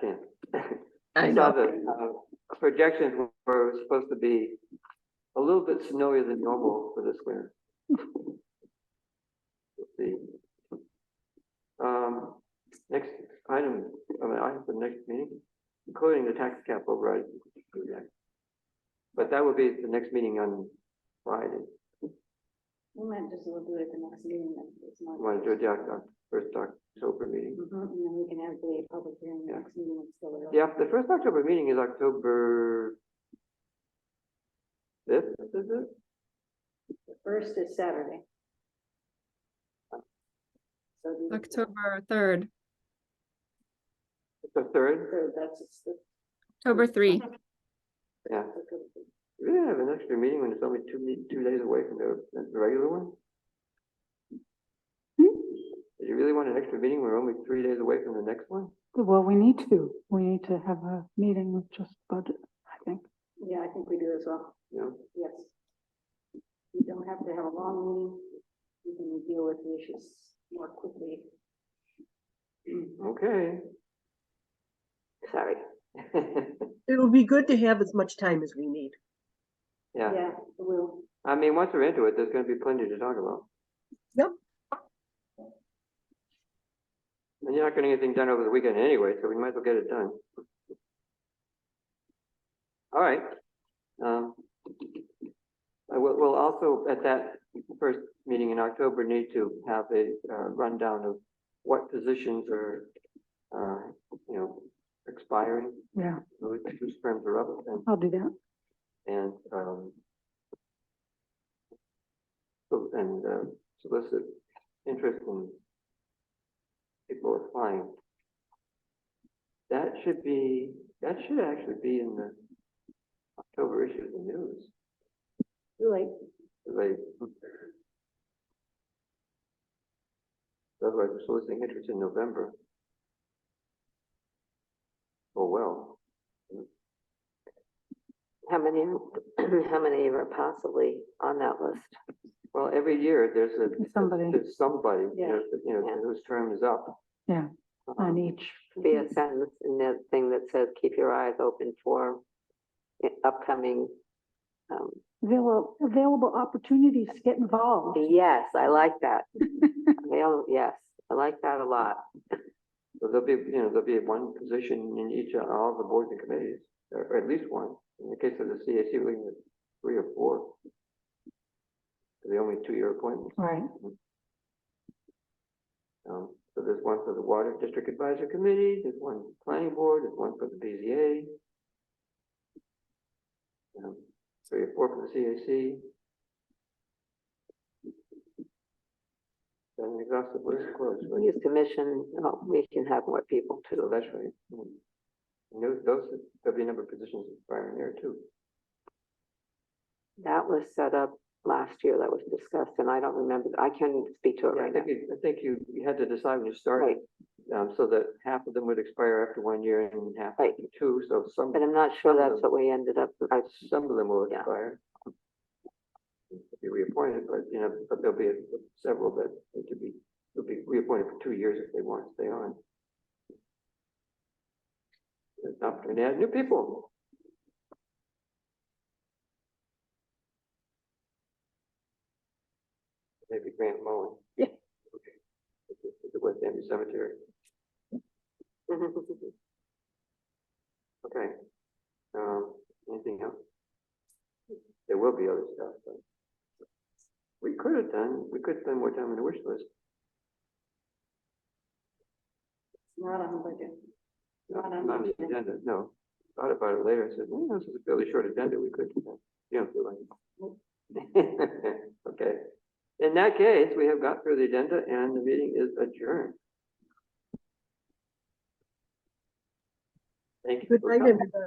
chance. I saw know. the projections were supposed to be a little bit snowier than normal for this winter. Let's see. Next item, item for the next meeting, including the tax cap override. But that will be the next meeting on Friday. We might just we'll do it at the next meeting. Then. It's not. Want to do the first October meeting? And then we can have the public hearing Yeah. next meeting. It's still early. Yeah, the first October meeting is October 5th, is it? The first is Saturday. So October 3rd, It's the 3rd? third, that's the October 3. Yeah. You really have an extra meeting when it's only 2 days away from the regular one? Do you really want an extra meeting when we're only 3 days away from the next one? well, we need to have a meeting with just budget, I think. Yeah, I think we do as well. Yeah. Yes. We don't have to have a long meeting. We can deal with the issues more quickly. Okay. Sorry. It'll be good to have as much time as we need. Yeah, Yeah, we'll. I mean, once we're into it, there's gonna be plenty to talk about. Yep. And you're not getting anything done over the weekend anyway, so we might as well get it done. All right. We'll also, at that first meeting in October, need to have a rundown of what positions are, expiring, Yeah, whose terms are up, I'll do that. and solicit interest in people applying. That should actually be in the October issue of the news. Like, Otherwise, we're soliciting interest in November. Oh, well. How many are possibly on that list? Well, every year there's Somebody. there's somebody, Yeah. Yeah. whose term is up. Yeah, on each. Be a sentence in that thing that says, keep your eyes open for upcoming. Available opportunities to get involved. Yes, I like that. Yes, I like that a lot. So there'll be one position in each of all the boards and committees, or at least one. In the case of the CAC, we're looking at 3 or 4. They're only 2-year appointments. Right. So there's one for the Water District Advisory Committee, there's one for the Planning Board, there's one for the BZA. 3 or 4 for the CAC. An exhaustive list, of course. But Youth Commission, we can have more people so too. that's right. And there'll be a number of positions expiring there too. That was set up last year, that was discussed, and I don't remember, I can't speak to it Yeah, right now. I think you had to decide when you started, so that half of them would expire after 1 year and half Right. after 2, so some But I'm not sure Some of that's them. what we ended up, some of them will Yeah. expire. Be reappointed, but but there'll be several that need to be, will be reappointed for 2 years if they want to stay on. There's an opportunity to add new people. Maybe Grant Mullen. Yeah. The West Danby Cemetery. Okay. Anything else? There will be other stuff, but we could spend more time on the wish list. not on the budget. Not Not on on the agenda, no. Thought about it later, I said, well, this is a fairly short agenda, we could, you don't feel like it. Okay. In that case, we have got through the agenda and the meeting is adjourned. Thank you. Good for night, coming. everybody.